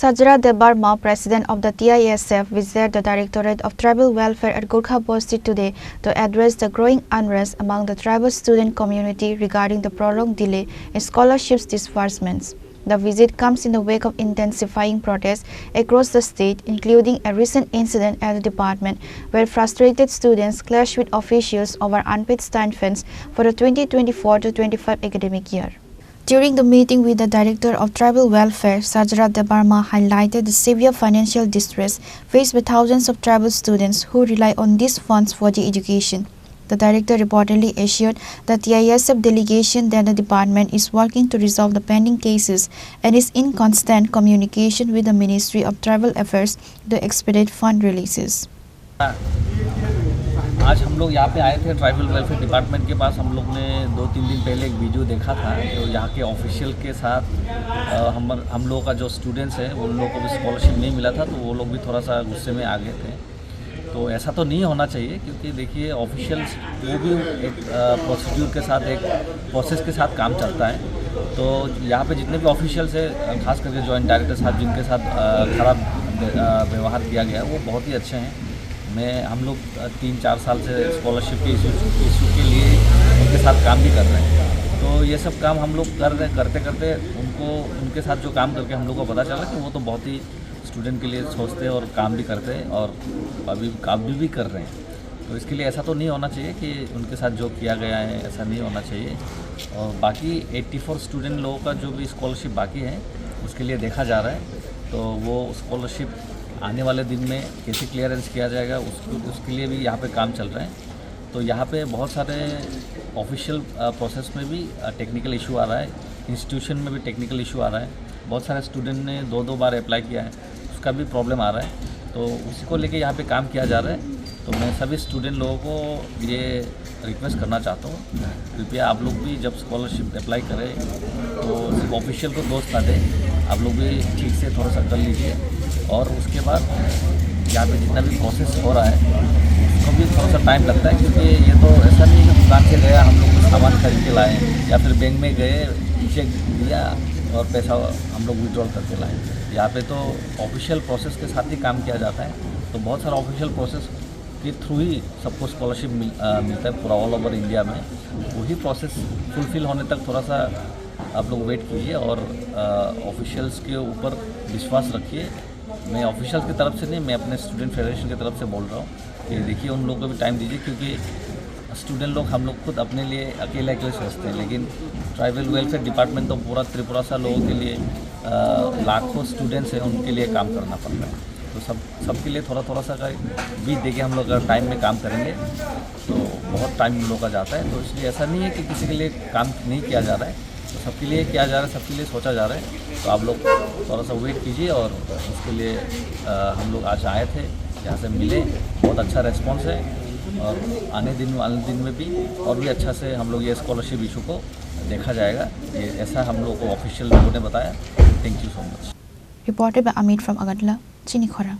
Sajra Debarma, president of the TISF, visited the Directorate of Tribal Welfare at Gorkhabasti today to address the growing unrest among the tribal student community regarding the prolonged delay in scholarships disbursements. The visit comes in the wake of intensifying protests across the state, including a recent incident at the department where frustrated students clashed with officials over unpaid stipends for the 2024-25 academic year. During the meeting with the Director of Tribal Welfare, Sajra Debarma highlighted the severe financial distress faced by thousands of tribal students who rely on these funds for their education. The Director reportedly assured the TISF delegation that the department is working to resolve the pending cases and is in constant communication with the Ministry of Tribal Affairs to expedite fund releases. आज हम लोग यहाँ पे आए थे tribal welfare department के पास। हम लोग ने 2-3 दिन पहले एक वीडियो देखा था तो यहाँ के ऑफिशियल के साथ हम लोगों का जो स्टूडेंट्स हैं उन लोगों को भी स्कॉलरशिप नहीं मिला था, तो वो लोग भी थोड़ा सा गुस्से में आ गए थे। तो ऐसा तो नहीं होना चाहिए, क्योंकि देखिए ऑफिशियल्स वो भी एक प्रोसीड्यूर के साथ, एक प्रोसेस के साथ काम चलता है। तो यहाँ पे जितने भी ऑफिशियल्स हैं, खास करके जॉइंट डायरेक्टर साहब जिनके साथ ख़राब व्यवहार किया गया वो बहुत ही अच्छे हैं। हम लोग 3-4 साल से स्कॉलरशिप के इशू के लिए उनके साथ काम भी कर रहे हैं। तो ये सब काम हम लोग करते करते उनके साथ जो काम करके हम लोग को पता चला कि वो तो बहुत ही स्टूडेंट के लिए सोचते हैं और काम भी करते हैं और अभी काम भी कर रहे हैं। तो इसके लिए ऐसा तो नहीं होना चाहिए कि उनके साथ जो किया गया है ऐसा नहीं होना चाहिए। और बाकी 84 स्टूडेंट लोगों का जो भी स्कॉलरशिप बाकी है उसके लिए देखा जा रहा है, तो वो स्कॉलरशिप आने वाले दिन में कैसे क्लियरेंस किया जाएगा उसके लिए भी यहाँ पे काम चल रहे हैं। तो यहाँ पे बहुत सारे ऑफिशियल प्रोसेस में भी टेक्निकल इशू आ रहा है, इंस्टीट्यूशन में भी टेक्निकल इशू आ रहा है। बहुत सारे स्टूडेंट ने 2-2 बार अप्लाई किया है, उसका भी प्रॉब्लम आ रहा है। तो उसी को लेके यहाँ पे काम किया जा रहा है। तो मैं सभी स्टूडेंट लोगों को ये रिक्वेस्ट करना चाहता हूँ, कृपया आप लोग भी जब स्कॉलरशिप अप्लाई करें तो सिर्फ ऑफिशियल को दोस्त ना दें, आप लोग भी ठीक से थोड़ा सा कर लीजिए। और उसके बाद यहाँ पे जितना भी प्रोसेस हो रहा है उसको भी थोड़ा सा टाइम लगता है, क्योंकि ये तो ऐसा नहीं है कि दुकान से गया हम लोग कुछ सामान खरीद के लाए या फिर बैंक में गए चेक दिया और पैसा हम लोग विड्रॉल करके लाए। यहाँ पे तो ऑफिशियल प्रोसेस के साथ ही काम किया जाता है। तो बहुत सारा ऑफिशियल प्रोसेस के थ्रू ही सबको स्कॉलरशिप मिलता है पूरा ऑल ओवर इंडिया में। वही प्रोसेस फुलफिल होने तक थोड़ा सा आप लोग वेट कीजिए और ऑफिशियल्स के ऊपर विश्वास रखिए। मैं ऑफिशियल की तरफ से नहीं, मैं अपने स्टूडेंट फेडरेशन की तरफ से बोल रहा हूँ कि देखिए उन लोगों को भी टाइम दीजिए, क्योंकि स्टूडेंट लोग हम लोग खुद अपने लिए अकेले सोचते हैं, लेकिन ट्राइबल वेलफेयर डिपार्टमेंट तो पूरा त्रिपुरा सा लोगों के लिए लाखों स्टूडेंट्स हैं, उनके लिए काम करना पड़ता है। तो सबके लिए थोड़ा सा बीच देके हम लोग अगर टाइम में काम करेंगे तो बहुत टाइम हम लोग का जाता है। तो इसलिए ऐसा नहीं है कि किसी के लिए काम नहीं किया जा रहा है, तो सबके लिए किया जा रहा है, सबके लिए सोचा जा रहा है। तो आप लोग थोड़ा सा वेट कीजिए। और उसके लिए हम लोग आज आए थे, यहाँ से मिले, बहुत अच्छा रिस्पॉन्स है। और आने दिन में भी और भी अच्छा से हम लोग ये स्कॉलरशिप इशू को देखा जाएगा। ये ऐसा हम लोग को ऑफिशियल लोगों ने बताया। Thank you so much. Reported by Amit from Agadla, Chini Khorang.